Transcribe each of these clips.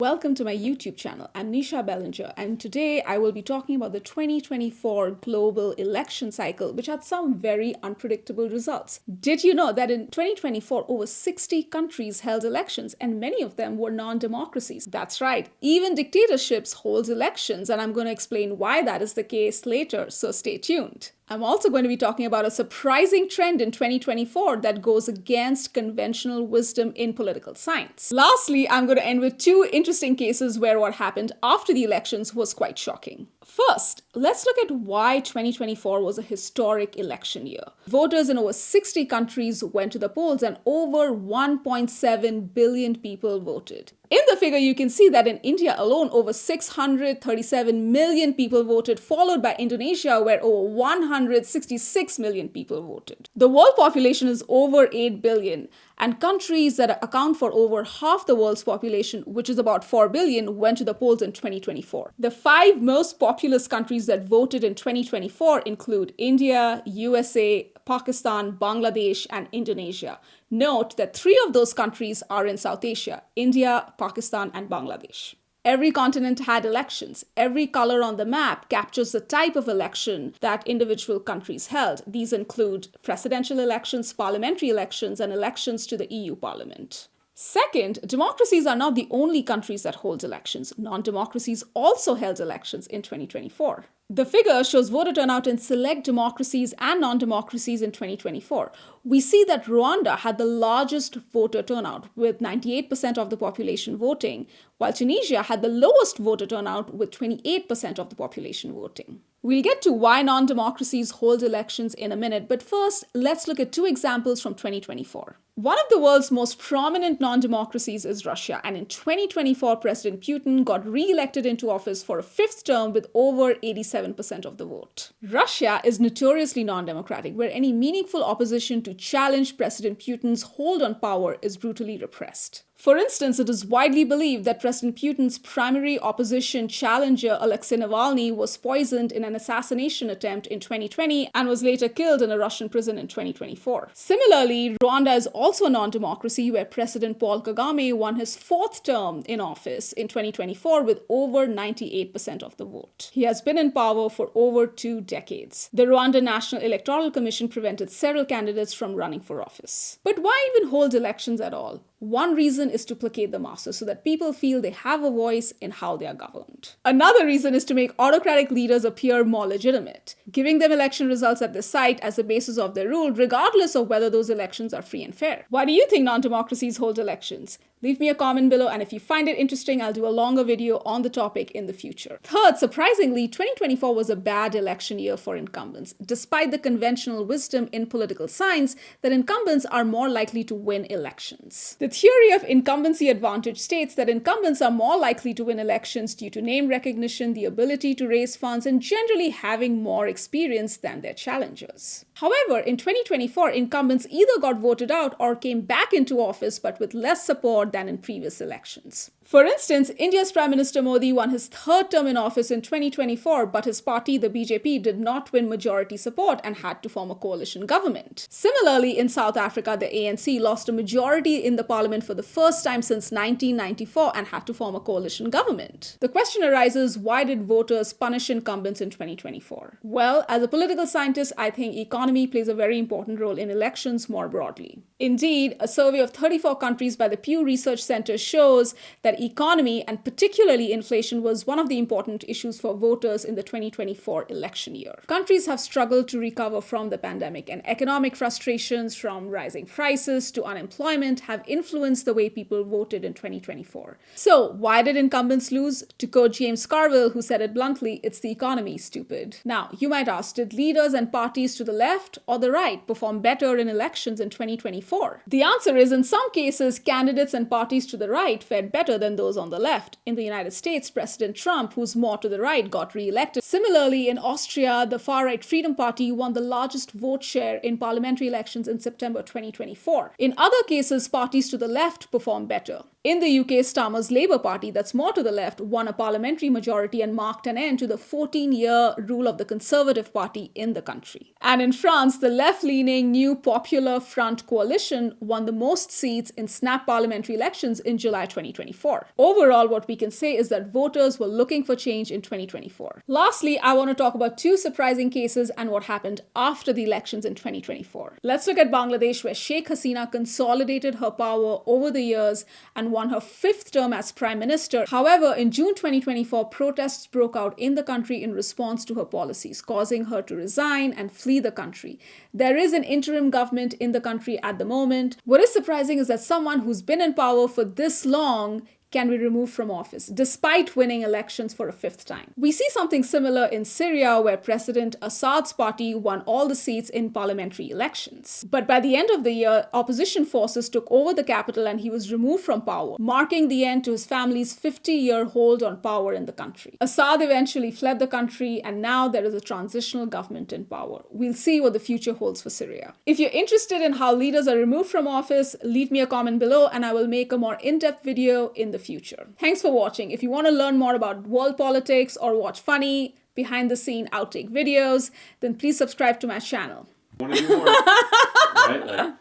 Welcome to my YouTube channel. I'm Nisha and today I will be talking about the 2024 global election cycle, which had some very unpredictable results. Did you know that in 2024, over 60 countries held elections and many of them were non-democracies? That's right, even dictatorships hold elections, and I'm going to explain why that is the case later, so stay tuned. I'm also going to be talking about a surprising trend in 2024 that goes against conventional wisdom in political science. Lastly, I'm going to end with two interesting cases where what happened after the elections was quite shocking. First, let's look at why 2024 was a historic election year. Voters in over 60 countries went to the polls and over 1.7 billion people voted. In the figure, you can see that in India alone, over 637 million people voted, followed by Indonesia, where over 166 million people voted. The world population is over 8 billion, and countries that account for over half the world's population, which is about 4 billion, went to the polls in 2024. The five most populous countries that voted in 2024 include India, USA, Pakistan, Bangladesh, and Indonesia. Note that three of those countries are in South Asia: India, Pakistan, and Bangladesh. Every continent had elections. Every color on the map captures the type of election that individual countries held. These include presidential elections, parliamentary elections, and elections to the EU Parliament. Second, democracies are not the only countries that hold elections. Non-democracies also held elections in 2024. The figure shows voter turnout in select democracies and non-democracies in 2024. We see that Rwanda had the largest voter turnout, with 98% of the population voting, while Tunisia had the lowest voter turnout, with 28% of the population voting. We'll get to why non-democracies hold elections in a minute, but first, let's look at two examples from 2024. One of the world's most prominent non-democracies is Russia, and in 2024, President Putin got re-elected into office for a fifth term with over 87% of the vote. Russia is notoriously non-democratic, where any meaningful opposition to challenge President Putin's hold on power is brutally repressed. For instance, it is widely believed that President Putin's primary opposition challenger, Alexei Navalny, was poisoned in an assassination attempt in 2020 and was later killed in a Russian prison in 2024. Similarly, Rwanda is also a non-democracy where President Paul Kagame won his fourth term in office in 2024 with over 98% of the vote. He has been in power for over 2 decades. The Rwanda National Electoral Commission prevented several candidates from running for office. But why even hold elections at all? One reason is to placate the masses so that people feel they have a voice in how they are governed. Another reason is to make autocratic leaders appear more legitimate, giving them election results that they cite as the basis of their rule, regardless of whether those elections are free and fair. Why do you think non-democracies hold elections? Leave me a comment below, and if you find it interesting, I'll do a longer video on the topic in the future. Third, surprisingly, 2024 was a bad election year for incumbents, despite the conventional wisdom in political science that incumbents are more likely to win elections. The theory of incumbency advantage states that incumbents are more likely to win elections due to name recognition, the ability to raise funds, and generally having more experience than their challengers. However, in 2024, incumbents either got voted out or came back into office, but with less support than in previous elections. For instance, India's Prime Minister Modi won his third term in office in 2024, but his party, the BJP, did not win majority support and had to form a coalition government. Similarly, in South Africa, the ANC lost a majority in the parliament for the first time since 1994 and had to form a coalition government. The question arises, why did voters punish incumbents in 2024? Well, as a political scientist, I think economy plays a very important role in elections more broadly. Indeed, a survey of 34 countries by the Pew Research Center shows that economy, and particularly inflation, was one of the important issues for voters in the 2024 election year. Countries have struggled to recover from the pandemic, and economic frustrations from rising prices to unemployment have influenced the way people voted in 2024. So, why did incumbents lose? To quote James Carville, who said it bluntly, it's the economy, stupid. Now, you might ask, did leaders and parties to the left or the right perform better in elections in 2024? The answer is, in some cases, candidates and parties to the right fared better than those on the left. In the United States, President Trump, who's more to the right, got re-elected. Similarly, in Austria, the far-right Freedom Party won the largest vote share in parliamentary elections in September 2024. In other cases, parties to the left performed better. In the UK, Starmer's Labour Party, that's more to the left, won a parliamentary majority and marked an end to the 14-year rule of the Conservative Party in the country. And in France, the left-leaning New Popular Front coalition won the most seats in snap parliamentary elections in July 2024. Overall, what we can say is that voters were looking for change in 2024. Lastly, I want to talk about two surprising cases and what happened after the elections in 2024. Let's look at Bangladesh, where Sheikh Hasina consolidated her power over the years and won her fifth term as prime minister. However, in June 2024, protests broke out in the country in response to her policies, causing her to resign and flee the country. There is an interim government in the country at the moment. What is surprising is that someone who's been in power for this long can be removed from office, despite winning elections for a fifth time. We see something similar in Syria, where President Assad's party won all the seats in parliamentary elections. But by the end of the year, opposition forces took over the capital and he was removed from power, marking the end to his family's 50-year hold on power in the country. Assad eventually fled the country, and now there is a transitional government in power. We'll see what the future holds for Syria. If you're interested in how leaders are removed from office, leave me a comment below and I will make a more in-depth video in the future. Thanks for watching. If you want to learn more about world politics or watch funny, behind-the-scene outtake videos, then please subscribe to my channel. Want to do more? Right?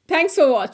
Thanks for watching.